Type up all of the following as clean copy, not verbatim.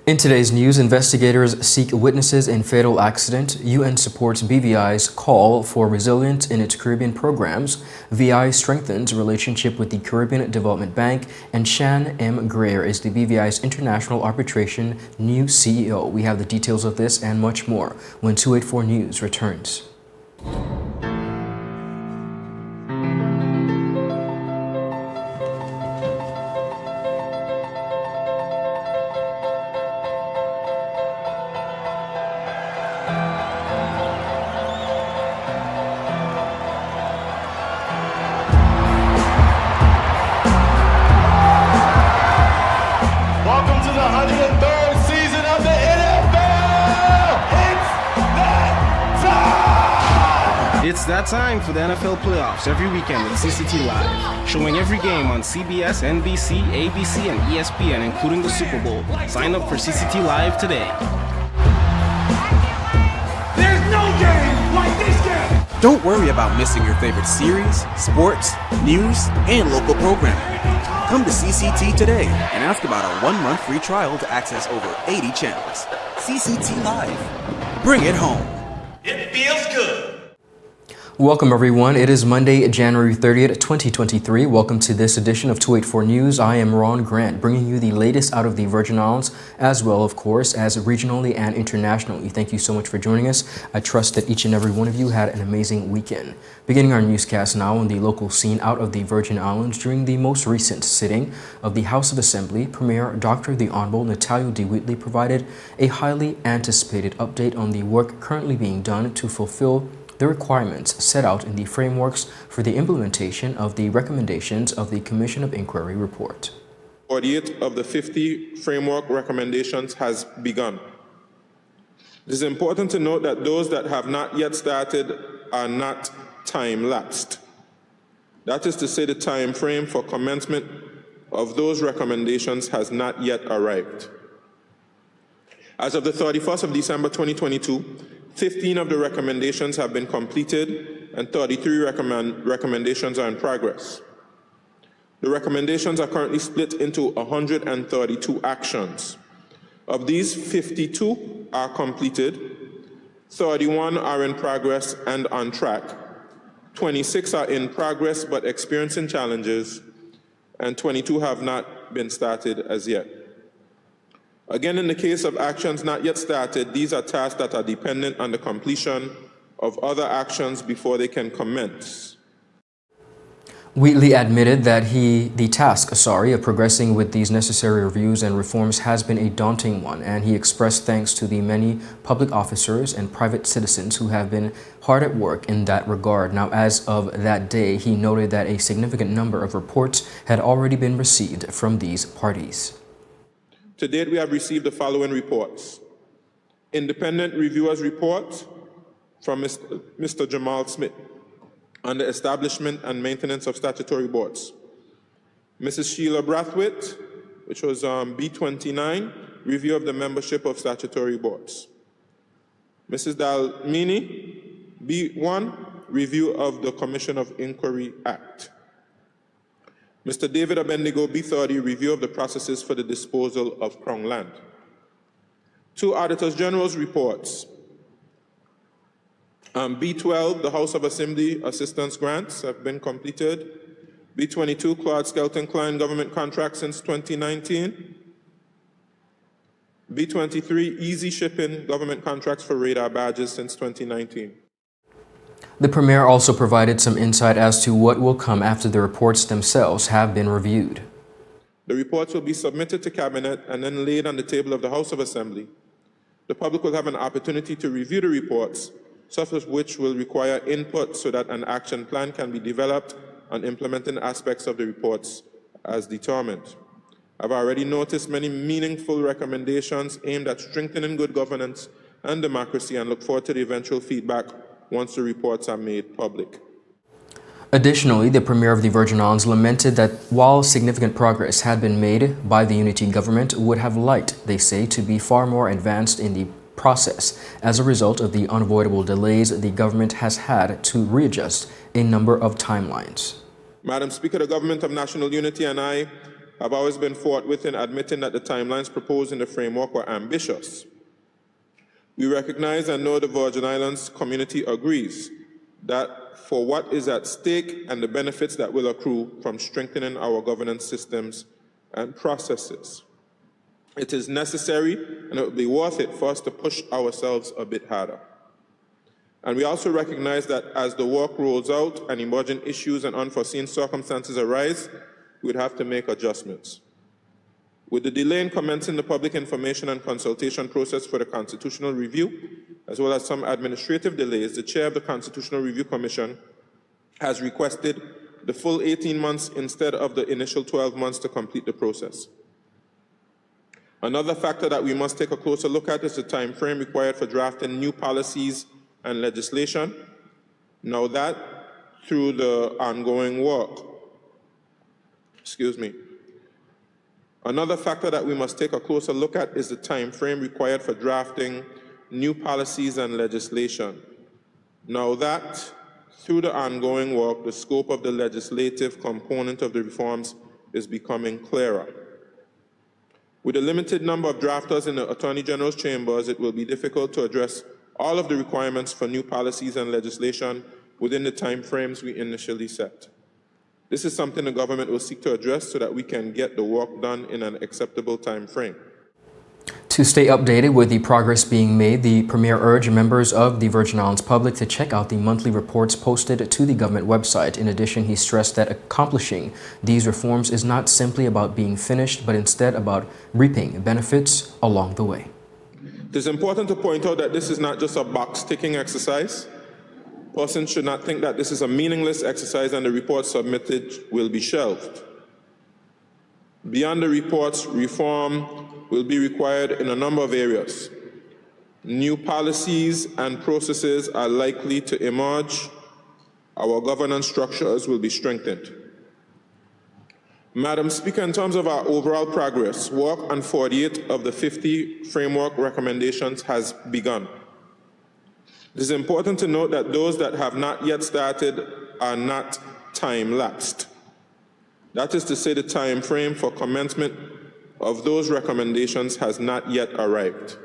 In today's news, investigators seek witnesses in fatal accident. UN supports BVI's call for resilience in its Caribbean programs. VI strengthens relationship with the Caribbean Development Bank, and SHAN GREER is the BVI's international arbitration new CEO. We have the details of this and much more when 284 News returns. It's that time for the NFL playoffs every weekend with CCT Live, showing every game on CBS, NBC, ABC, and ESPN, including the Super Bowl. Sign up for CCT Live today. There's no game like this game! Don't worry about missing your favorite series, sports, news, and local programming. Come to CCT today and ask about a 1-month free trial to access over 80 channels. CCT Live. Bring it home. It feels good. Welcome everyone. It is Monday, January 30th, 2023. Welcome to this edition of 284 News. I am Ron Grant, bringing you the latest out of the Virgin Islands, as well, of course, as regionally and internationally. Thank you so much for joining us. I trust that each and every one of you had an amazing weekend. Beginning our newscast now on the local scene out of the Virgin Islands during the most recent sitting of the House of Assembly, Premier Dr. the Honorable Natalia D. Whitley provided a highly anticipated update on the work currently being done to fulfill the requirements set out in the frameworks for the implementation of the recommendations of the Commission of Inquiry report. 48 of the 50 framework recommendations has begun. It is important to note that those that have not yet started are not time-lapsed. That is to say, the time frame for commencement of those recommendations has not yet arrived. As of the 31st of December 2022, 15 of the recommendations have been completed and 33 recommendations are in progress. The recommendations are currently split into 132 actions. Of these, 52 are completed, 31 are in progress and on track, 26 are in progress but experiencing challenges, and 22 have not been started as yet. Again, in the case of actions not yet started, these are tasks that are dependent on the completion of other actions before they can commence. Wheatley admitted that the task of progressing with these necessary reviews and reforms has been a daunting one, and he expressed thanks to the many public officers and private citizens who have been hard at work in that regard. Now, as of that day, he noted that a significant number of reports had already been received from these parties. To date, we have received the following reports. Independent reviewers report from Mr. Jamal Smith on the establishment and maintenance of statutory boards. Mrs. Sheila Brathwaite, which was B29, review of the membership of statutory boards. Mrs. Dalmini, B1, review of the Commission of Inquiry Act. Mr. David Abendigo, B30, review of the processes for the disposal of Crown land. 2 Auditors General's reports. B12, the House of Assembly assistance grants have been completed. B22, Claude Skelton Klein government contract since 2019. B23, Easy Shipping government contracts for radar badges since 2019. The Premier also provided some insight as to what will come after the reports themselves have been reviewed. The reports will be submitted to Cabinet and then laid on the table of the House of Assembly. The public will have an opportunity to review the reports, some of which will require input so that an action plan can be developed on implementing aspects of the reports as determined. I've already noticed many meaningful recommendations aimed at strengthening good governance and democracy, and look forward to the eventual feedback once the reports are made public. Additionally, the Premier of the Virgin Islands lamented that while significant progress had been made by the unity government, would have liked, they say, to be far more advanced in the process as a result of the unavoidable delays the government has had to readjust a number of timelines. Madam Speaker, the Government of National Unity and I have always been forthwith in admitting that the timelines proposed in the framework were ambitious. We recognize and know the Virgin Islands community agrees that for what is at stake and the benefits that will accrue from strengthening our governance systems and processes, it is necessary and it will be worth it for us to push ourselves a bit harder. And we also recognize that as the work rolls out and emerging issues and unforeseen circumstances arise, we would have to make adjustments. With the delay in commencing the public information and consultation process for the Constitutional Review, as well as some administrative delays, the chair of the Constitutional Review Commission has requested the full 18 months instead of the initial 12 months to complete the process. Another factor that we must take a closer look at is the time frame required for drafting new policies and legislation. Now that, through the ongoing work, Another factor that we must take a closer look at is the time frame required for drafting new policies and legislation. Now that, through the ongoing work, the scope of the legislative component of the reforms is becoming clearer. With a limited number of drafters in the Attorney General's chambers, it will be difficult to address all of the requirements for new policies and legislation within the time frames we initially set. This is something the government will seek to address so that we can get the work done in an acceptable time frame. To stay updated with the progress being made, the Premier urged members of the Virgin Islands public to check out the monthly reports posted to the government website. In addition, he stressed that accomplishing these reforms is not simply about being finished, but instead about reaping benefits along the way. It is important to point out that this is not just a box-ticking exercise. Persons should not think that this is a meaningless exercise and the reports submitted will be shelved. Beyond the reports, reform will be required in a number of areas. New policies and processes are likely to emerge. Our governance structures will be strengthened. Madam Speaker, in terms of our overall progress, work on 48 of the 50 framework recommendations has begun. It is important to note that those that have not yet started are not time-lapsed. That is to say, the time frame for commencement of those recommendations has not yet arrived.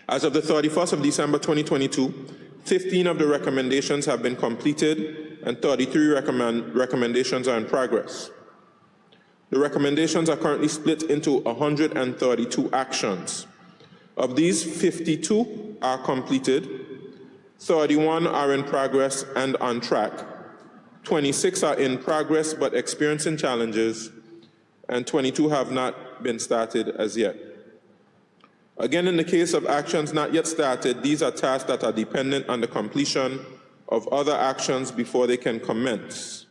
As of the 31st of December 2022, 15 of the recommendations have been completed and 33 recommendations are in progress. The recommendations are currently split into 132 actions. Of these, 52 are completed, 31 are in progress and on track, 26 are in progress but experiencing challenges, and 22 have not been started as yet. Again, in the case of actions not yet started, these are tasks that are dependent on the completion of other actions before they can commence.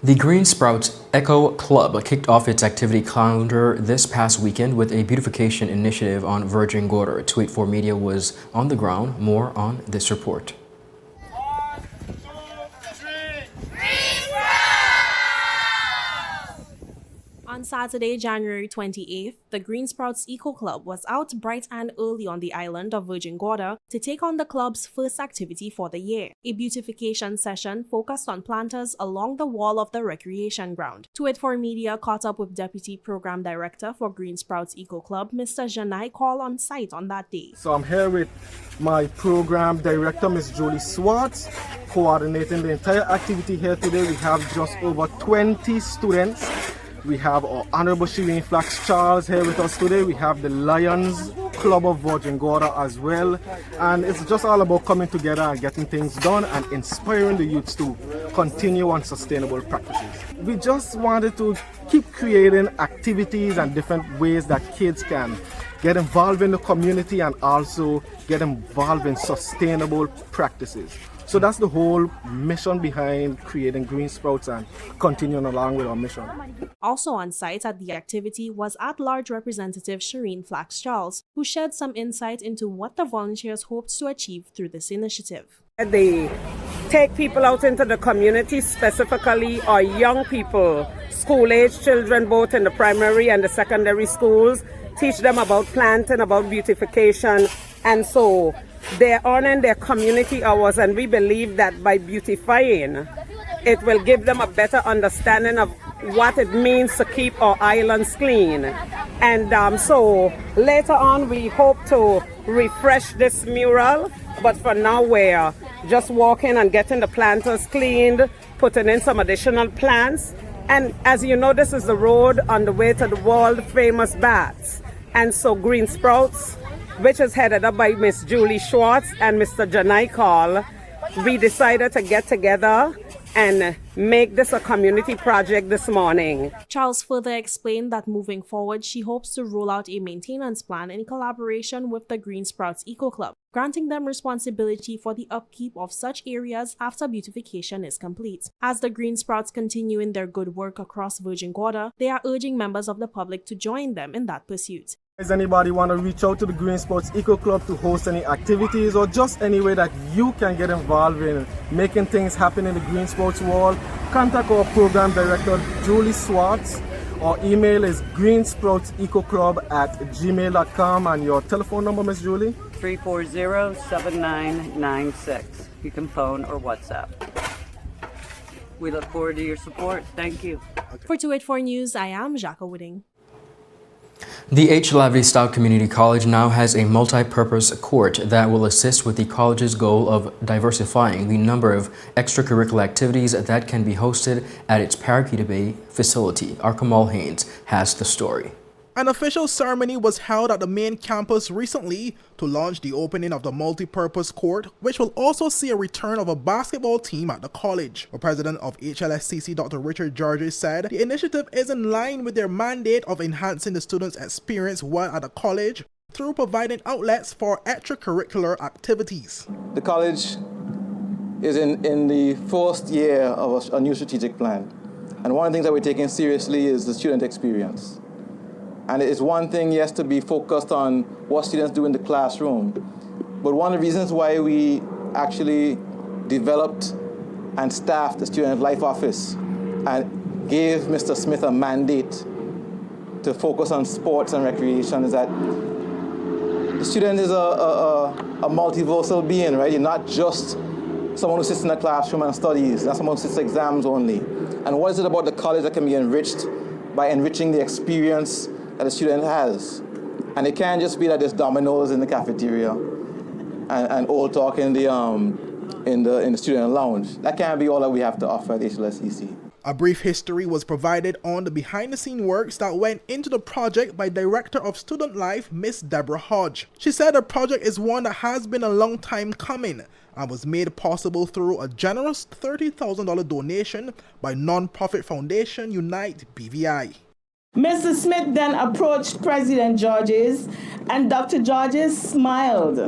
The Green Sprouts Eco Club kicked off its activity calendar this past weekend with a beautification initiative on Virgin Gorda. 284 Media was on the ground. More on this report. On Saturday, January 28th, the Green Sprouts Eco Club was out bright and early on the island of Virgin Gorda to take on the club's first activity for the year, a beautification session focused on planters along the wall of the recreation ground. 284 Media caught up with Deputy Program Director for Green Sprouts Eco Club, Mr. Janai Call, on site on that day. So I'm here with my Program Director, Ms. Jolie Swartz, coordinating the entire activity here today. We have just over 20 students. We have our Honorable Shireen Flax Charles here with us today. We have the Lions Club of Virgin Gorda as well. And it's just all about coming together and getting things done and inspiring the youths to continue on sustainable practices. We just wanted to keep creating activities and different ways that kids can get involved in the community and also get involved in sustainable practices. So that's the whole mission behind creating Green Sprouts and continuing along with our mission. Also on site at the activity was at-large Representative Shireen Flax Charles, who shared some insight into what the volunteers hoped to achieve through this initiative. They take people out into the community, specifically our young people, school-age children, both in the primary and the secondary schools, teach them about planting, about beautification, and so they're honoring their community hours, and we believe that by beautifying, it will give them a better understanding of what it means to keep our islands clean. And so later on we hope to refresh this mural, but for now we're just walking and getting the planters cleaned, putting in some additional plants. And as you know, this is the road on the way to the world famous bats. And so Green Sprouts, which is headed up by Miss Julie Schwartz and Mr. Janai Call, we decided to get together and make this a community project this morning. Charles further explained that moving forward, she hopes to roll out a maintenance plan in collaboration with the Green Sprouts Eco Club, granting them responsibility for the upkeep of such areas after beautification is complete. As the Green Sprouts continue in their good work across Virgin Gorda, they are urging members of the public to join them in that pursuit. Does anybody want to reach out to the Green Sports Eco Club to host any activities or just any way that you can get involved in making things happen in the Green Sports world? Contact our program director, Julie Swartz. Our email is greensportsecoclub@gmail.com, and your telephone number, Miss Julie? 340-7996. You can phone or WhatsApp. We look forward to your support. Thank you. For 284 News, I am Jacques Wooding. The H. Lavey Stout Community College now has a multi-purpose court that will assist with the college's goal of diversifying the number of extracurricular activities that can be hosted at its Parakeeta Bay facility. Our Kamal Haynes has the story. An official ceremony was held at the main campus recently to launch the opening of the multi-purpose court, which will also see a return of a basketball team at the college. The president of HLSCC, Dr. Richard Georges, said the initiative is in line with their mandate of enhancing the students' experience while at the college through providing outlets for extracurricular activities. The college is in the first year of a new strategic plan, and one of the things that we're taking seriously is the student experience. And it is one thing, yes, to be focused on what students do in the classroom, but one of the reasons why we actually developed and staffed the Student Life Office and gave Mr. Smith a mandate to focus on sports and recreation is that the student is a multiversal being, right? You're not just someone who sits in a classroom and studies, not someone who sits exams only. And what is it about the college that can be enriched by enriching the experience that a student has? And it can't just be that there's dominoes in the cafeteria and old talk in the student lounge. That can't be all that we have to offer at HLSCC. A brief history was provided on the behind-the-scene works that went into the project by Director of Student Life, Miss Deborah Hodge. She said the project is one that has been a long time coming and was made possible through a generous $30,000 donation by non-profit foundation Unite BVI. Mr. Smith then approached President Georges, and Dr. Georges smiled.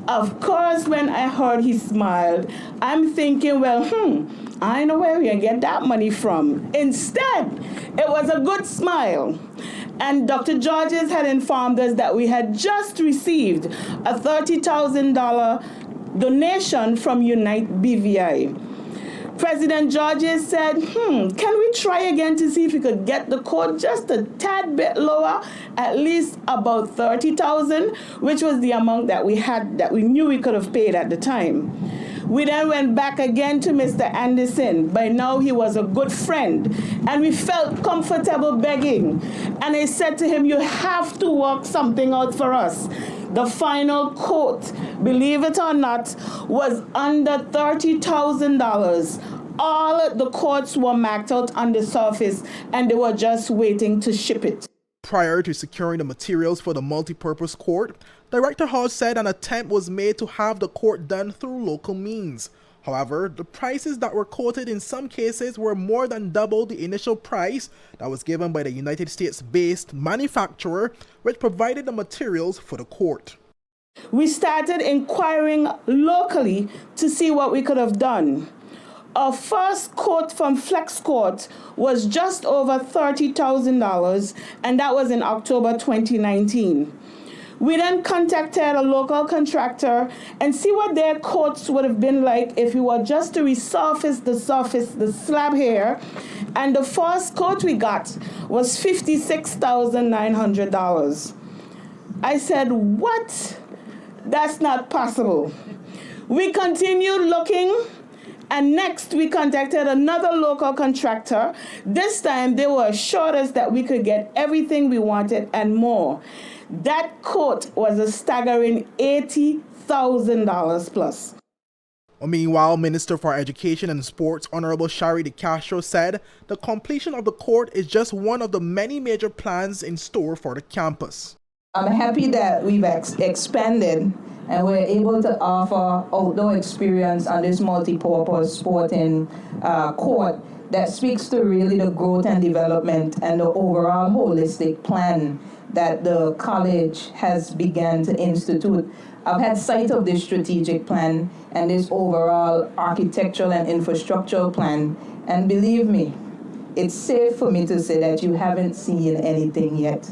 Of course, when I heard he smiled, I'm thinking, well, I know where we can get that money from. Instead, it was a good smile. And Dr. Georges had informed us that we had just received a $30,000 donation from Unite BVI. President Georges said, can we try again to see if we could get the quote just a tad bit lower, at least about $30,000, which was the amount that we had, that we knew we could have paid at the time. We then went back again to Mr. Anderson. By now he was a good friend, and we felt comfortable begging. And I said to him, you have to work something out for us. The final quote, believe it or not, was under $30,000. All the quotes were marked out on the surface, and they were just waiting to ship it. Prior to securing the materials for the multi-purpose court, Director Hodge said an attempt was made to have the court done through local means. However, the prices that were quoted in some cases were more than double the initial price that was given by the United States-based manufacturer, which provided the materials for the court. We started inquiring locally to see what we could have done. Our first quote from Flex Court was just over $30,000, and that was in October 2019. We then contacted a local contractor and see what their quotes would have been like if we were just to resurface the slab here. And the first quote we got was $56,900. I said, what? That's not possible. We continued looking, And next, we contacted another local contractor. This time, they were assured us that we could get everything we wanted and more. That quote was a staggering $80,000 plus. Meanwhile, Minister for Education and Sports Honorable Shari De Castro said the completion of the court is just one of the many major plans in store for the campus. I'm happy that we've expanded and we're able to offer outdoor experience on this multi-purpose sporting court that speaks to really the growth and development and the overall holistic plan that the college has begun to institute. I've had sight of this strategic plan and this overall architectural and infrastructural plan, and believe me, it's safe for me to say that you haven't seen anything yet.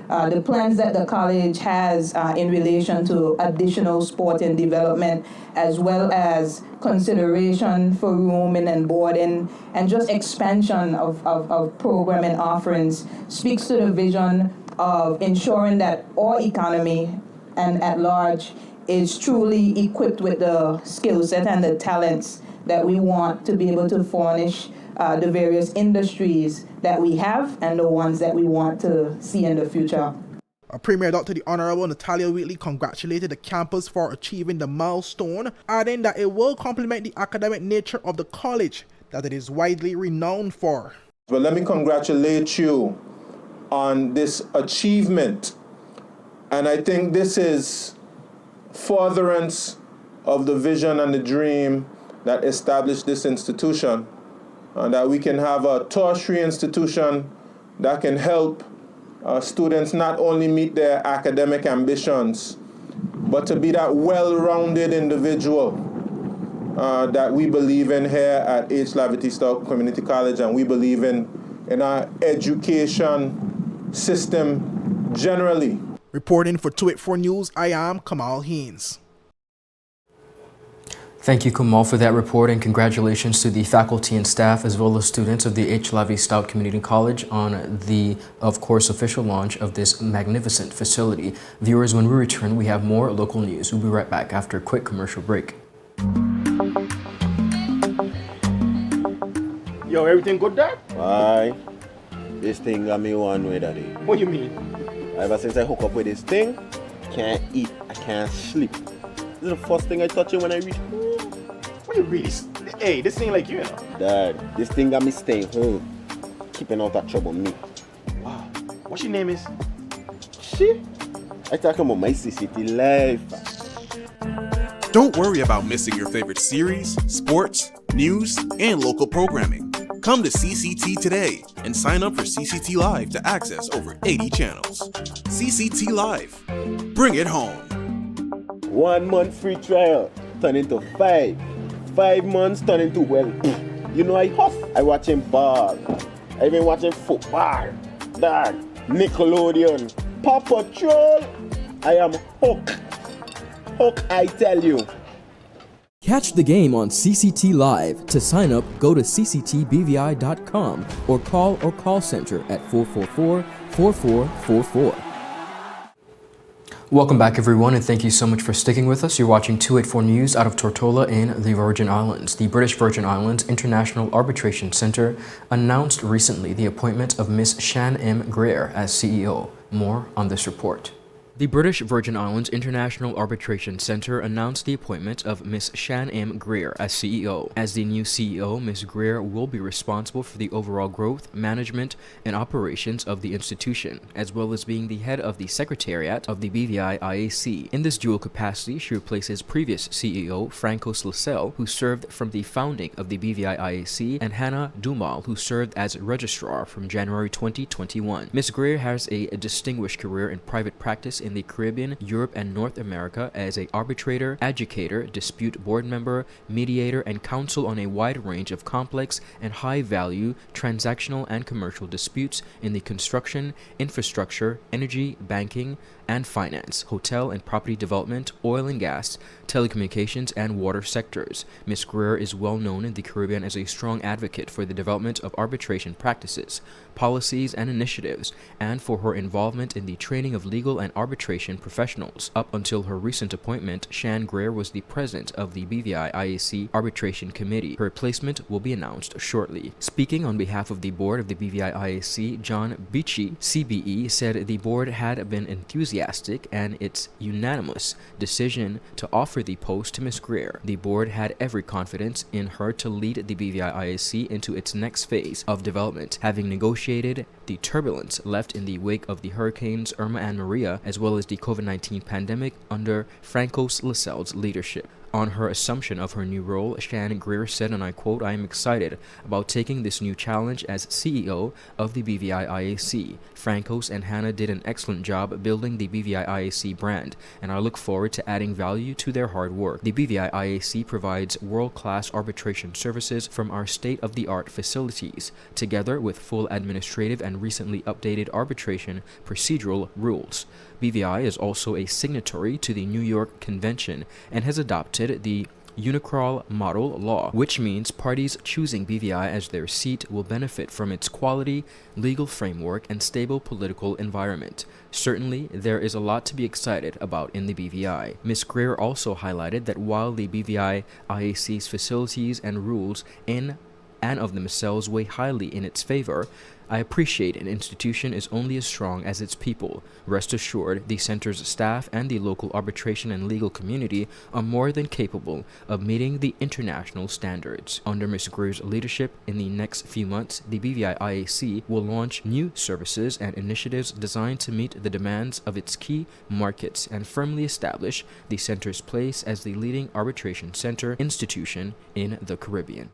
The plans that the college has in relation to additional sport and development, as well as consideration for rooming and boarding, and just expansion of programming offerings, speaks to the vision of ensuring that our economy and at large is truly equipped with the skill set and the talents that we want to be able to furnish the various industries that we have and the ones that we want to see in the future. Premier Dr. the Honorable Natalia Wheatley congratulated the campus for achieving the milestone, adding that it will complement the academic nature of the college that it is widely renowned for. Well, let me congratulate you on this achievement. And I think this is furtherance of the vision and the dream that established this institution, and that we can have a tertiary institution that can help students not only meet their academic ambitions, but to be that well-rounded individual that we believe in here at H. Lavity Stout Community College, and we believe in our education system generally. Reporting for 284 News, I am Kamal Haynes. Thank you, Kamal, for that report, and congratulations to the faculty and staff as well as students of the H. Lavity Stout Community College on the, of course, official launch of this magnificent facility. Viewers, when we return, we have more local news. We'll be right back after a quick commercial break. Yo, everything good, Dad? Aye. This thing got me one way, Daddy. What do you mean? Ever since I hook up with this thing, can't eat, I can't sleep. This is the first thing I touch it when I reach home. What you really? Hey, this ain't like you, you know. Dad, this thing got me staying home, keeping out of trouble me. Wow. What your name is? Shit. I talking about my CCT life. Don't worry about missing your favorite series, sports, news, and local programming. Come to CCT today and sign up for CCT Live to access over 80 channels. CCT Live. Bring it home. 1 month free trial turn into 5. 5 months turn into, well, you know, I hustle. I watching ball. I even watching football. Dad, Nickelodeon, Paw Patrol. I am hooked. Hook, I tell you. Catch the game on CCT Live. To sign up, go to cctbvi.com or call center at 444-4444. Welcome back, everyone, and thank you so much for sticking with us. You're watching 284 News out of Tortola in the Virgin Islands. The British Virgin Islands International Arbitration Center announced recently the appointment of Ms. SHAN M. GREER as CEO. More on this report. The British Virgin Islands International Arbitration Center announced the appointment of Ms. SHAN M. GREER as CEO. As the new CEO, Ms. GREER will be responsible for the overall growth, management, and operations of the institution, as well as being the head of the Secretariat of the BVI IAC. In this dual capacity, she replaces previous CEO Francos Lascelles, who served from the founding of the BVI IAC, and Hannah Dumal, who served as registrar from January 2021. Ms. GREER has a distinguished career in private practice in the Caribbean, Europe, and North America as an arbitrator, educator, dispute board member, mediator, and counsel on a wide range of complex and high-value transactional and commercial disputes in the construction, infrastructure, energy, banking, and finance, hotel and property development, oil and gas, telecommunications, and water sectors. Ms. GREER is well known in the Caribbean as a strong advocate for the development of arbitration practices, policies, and initiatives, and for her involvement in the training of legal and arbitration professionals. Up until her recent appointment, SHAN GREER was the president of the BVI IAC Arbitration Committee. Her replacement will be announced shortly. Speaking on behalf of the board of the BVI IAC, John Beachy, CBE, said the board had been enthusiastic and its unanimous decision to offer the post to Ms. GREER. The board had every confidence in her to lead the BVI IAC into its next phase of development, having negotiated the turbulence left in the wake of the hurricanes Irma and Maria, as well as the COVID-19 pandemic under Francos Lascelles' leadership. On her assumption of her new role, SHAN GREER said, and I quote, "I am excited about taking this new challenge as CEO of the BVI IAC. Francos and Hannah did an excellent job building the BVI IAC brand, and I look forward to adding value to their hard work. The BVI IAC provides world-class arbitration services from our state-of-the-art facilities, together with full administrative and recently updated arbitration procedural rules. BVI is also a signatory to the New York Convention and has adopted the Unicral Model Law, which means parties choosing BVI as their seat will benefit from its quality, legal framework, and stable political environment. Certainly, there is a lot to be excited about in the BVI." Ms. GREER also highlighted that while the BVI IAC's facilities and rules in and of themselves weigh highly in its favor, I appreciate an institution is only as strong as its people. Rest assured, the center's staff and the local arbitration and legal community are more than capable of meeting the international standards. Under Ms. GREER's leadership, in the next few months, the BVI IAC will launch new services and initiatives designed to meet the demands of its key markets and firmly establish the center's place as the leading arbitration center institution in the Caribbean.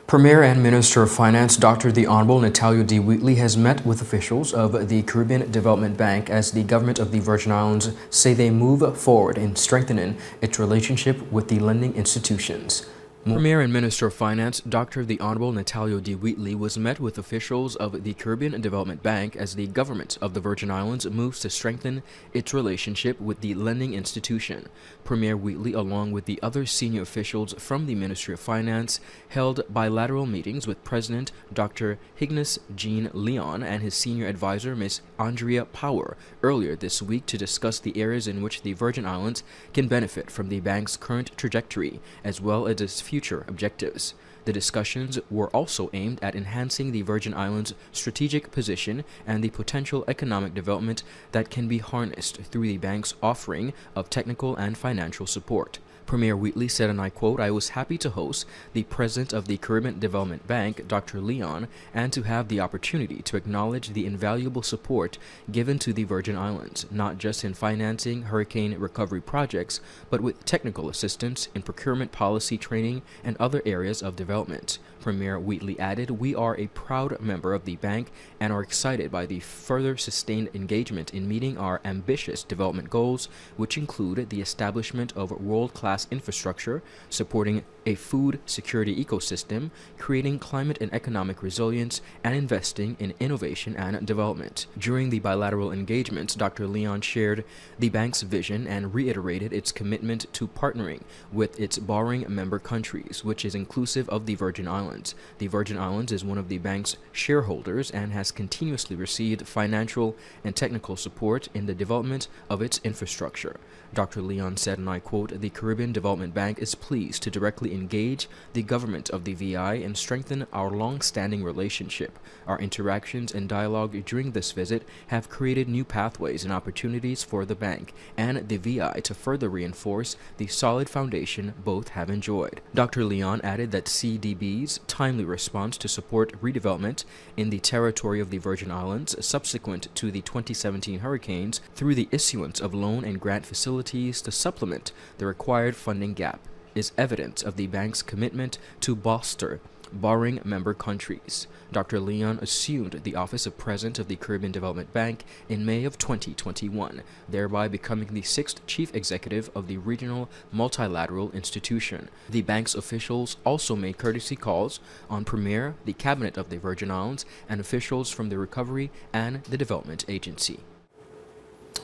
Premier and Minister of Finance Dr. the Honorable Natalia D. Wheatley has met with officials of the Caribbean Development Bank as the government of the Virgin Islands say they move forward in strengthening its relationship with the lending institutions. Premier and Minister of Finance Dr. the Honorable Natalia D. Wheatley was met with officials of the Caribbean Development Bank as the government of the Virgin Islands moves to strengthen its relationship with the lending institution. Premier Wheatley, along with the other senior officials from the Ministry of Finance, held bilateral meetings with President Dr. Hignas Jean Leon and his senior advisor Ms. Andrea Power earlier this week to discuss the areas in which the Virgin Islands can benefit from the bank's current trajectory, as well as its future objectives. The discussions were also aimed at enhancing the Virgin Islands' strategic position and the potential economic development that can be harnessed through the bank's offering of technical and financial support. Premier Wheatley said, and I quote, "I was happy to host the president of the Caribbean Development Bank, Dr. Leon, and to have the opportunity to acknowledge the invaluable support given to the Virgin Islands, not just in financing hurricane recovery projects, but with technical assistance in procurement policy training and other areas of development." Premier Wheatley added, "We are a proud member of the bank and are excited by the further sustained engagement in meeting our ambitious development goals, which include the establishment of world-class infrastructure, supporting a food security ecosystem, creating climate and economic resilience, and investing in innovation and development." During the bilateral engagements, Dr. Leon shared the bank's vision and reiterated its commitment to partnering with its borrowing member countries, which is inclusive of the Virgin Islands. The Virgin Islands is one of the bank's shareholders and has continuously received financial and technical support in the development of its infrastructure. Dr. Leon said, and I quote, "The Caribbean Development Bank is pleased to directly engage the government of the VI and strengthen our long-standing relationship. Our interactions and dialogue during this visit have created new pathways and opportunities for the bank and the VI to further reinforce the solid foundation both have enjoyed." Dr. Leon added that CDB's timely response to support redevelopment in the territory of the Virgin Islands subsequent to the 2017 hurricanes through the issuance of loan and grant facilities to supplement the required funding gap is evidence of the bank's commitment to bolster borrowing member countries. Dr. Leon assumed the office of President of the Caribbean Development Bank in May of 2021, thereby becoming the 6th chief executive of the regional multilateral institution. The bank's officials also made courtesy calls on Premier, the Cabinet of the Virgin Islands, and officials from the Recovery and the Development Agency.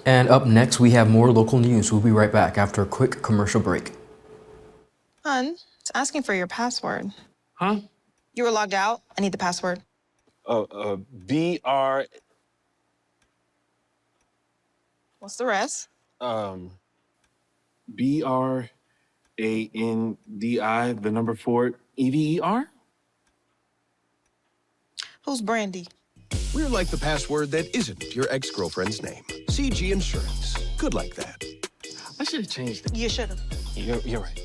And up next, we have more local news. We'll be right back after a quick commercial break. Hon, it's asking for your password. Huh? You were logged out. I need the password. BR, What's the rest? BRANDI, the number 4, EVER? Who's Brandy? We're like the password that isn't your ex-girlfriend's name. CG Insurance. Good like that. I should have changed it. You should have. You're right.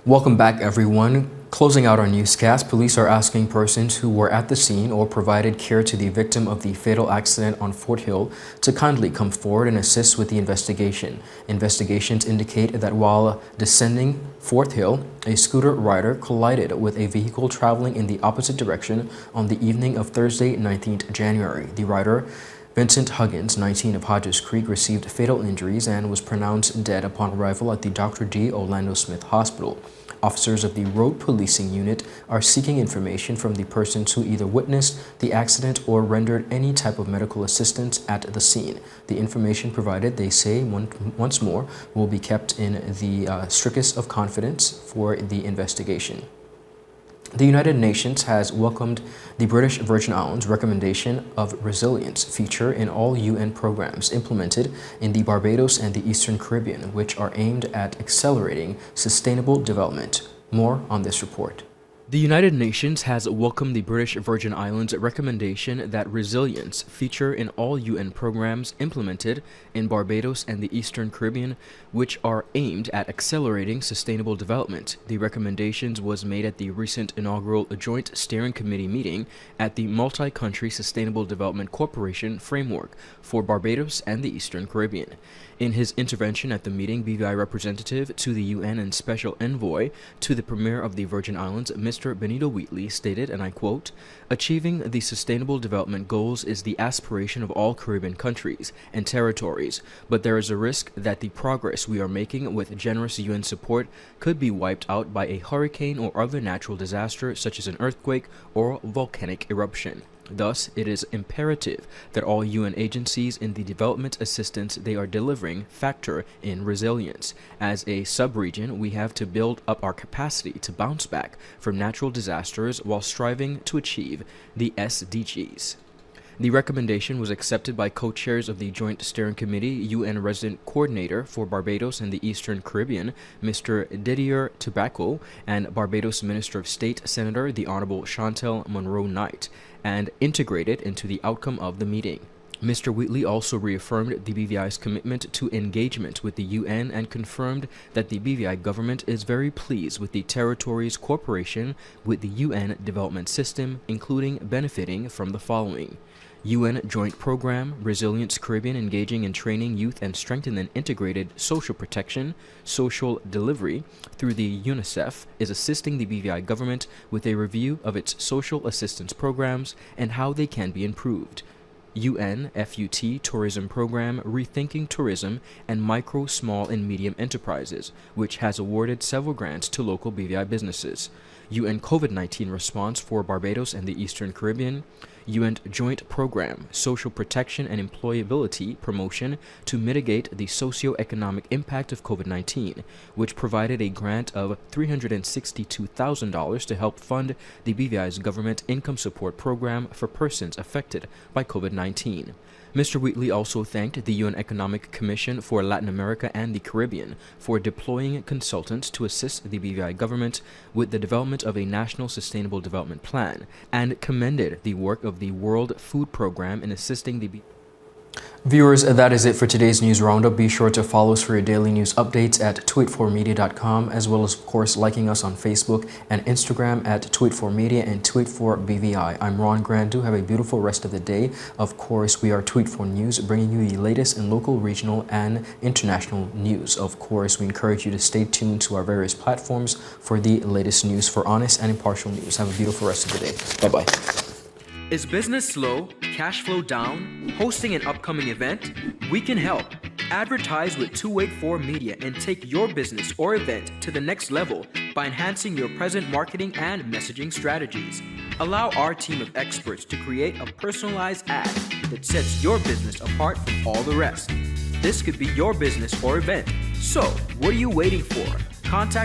Welcome back, everyone. Closing out our newscast, police are asking persons who were at the scene or provided care to the victim of the fatal accident on Fort Hill to kindly come forward and assist with the investigation. Investigations indicate that while descending Fort Hill, a scooter rider collided with a vehicle traveling in the opposite direction on the evening of Thursday, 19th January. The rider, Vincent Huggins, 19 of Hodges Creek, received fatal injuries and was pronounced dead upon arrival at the Dr. D. Orlando Smith Hospital. Officers of the Road Policing Unit are seeking information from the persons who either witnessed the accident or rendered any type of medical assistance at the scene. The information provided, they say, once more, will be kept in the strictest of confidence for the investigation. The United Nations has welcomed the British Virgin Islands' recommendation of resilience feature in all UN programs implemented in the Barbados and the Eastern Caribbean, which are aimed at accelerating sustainable development. More on this report. The United Nations has welcomed the British Virgin Islands' recommendation that resilience feature in all UN programs implemented in Barbados and the Eastern Caribbean, which are aimed at accelerating sustainable development. The recommendations was made at the recent inaugural Joint Steering Committee meeting at the Multi-Country Sustainable Development Corporation framework for Barbados and the Eastern Caribbean. In his intervention at the meeting, BVI representative to the UN and special envoy to the Premier of the Virgin Islands, Mr. Benito Wheatley, stated, and I quote, "Achieving the Sustainable Development Goals is the aspiration of all Caribbean countries and territories, but there is a risk that the progress we are making with generous UN support could be wiped out by a hurricane or other natural disaster such as an earthquake or volcanic eruption. Thus, it is imperative that all UN agencies in the development assistance they are delivering factor in resilience. As a sub-region, we have to build up our capacity to bounce back from natural disasters while striving to achieve the SDGs." The recommendation was accepted by co-chairs of the Joint Steering Committee, UN Resident Coordinator for Barbados and the Eastern Caribbean, Mr. Didier Tobacco, and Barbados Minister of State, Senator the Honorable Chantal Monroe-Knight, and integrated into the outcome of the meeting. Mr. Wheatley also reaffirmed the BVI's commitment to engagement with the UN and confirmed that the BVI government is very pleased with the territory's cooperation with the UN development system, including benefiting from the following: UN Joint Program, Resilience Caribbean, engaging in training youth and strengthening integrated social protection, social delivery through the UNICEF is assisting the BVI government with a review of its social assistance programs and how they can be improved. UN FUT Tourism Program, Rethinking Tourism and Micro, Small and Medium Enterprises, which has awarded several grants to local BVI businesses. UN COVID-19 Response for Barbados and the Eastern Caribbean, UN Joint Program, Social Protection and Employability Promotion to mitigate the socio-economic impact of COVID-19, which provided a grant of $362,000 to help fund the BVI's government income support program for persons affected by COVID-19. Mr. Wheatley also thanked the UN Economic Commission for Latin America and the Caribbean for deploying consultants to assist the BVI government with the development of a national sustainable development plan and commended the work of the World Food Program in assisting the Viewers, that is it for today's news roundup. Be sure to follow us for your daily news updates at 284media.com, as well as, of course, liking us on Facebook and Instagram at 284media and 284BVI. I'm Ron Grant. Do have a beautiful rest of the day. Of course, we are 284 News, bringing you the latest in local, regional, and international news. Of course, we encourage you to stay tuned to our various platforms for the latest news for honest and impartial news. Have a beautiful rest of the day. Bye-bye. Is business slow? Cash flow down? Hosting an upcoming event? We can help. Advertise with 284 Media and take your business or event to the next level by enhancing your present marketing and messaging strategies. Allow our team of experts to create a personalized ad that sets your business apart from all the rest. This could be your business or event. So, what are you waiting for? Contact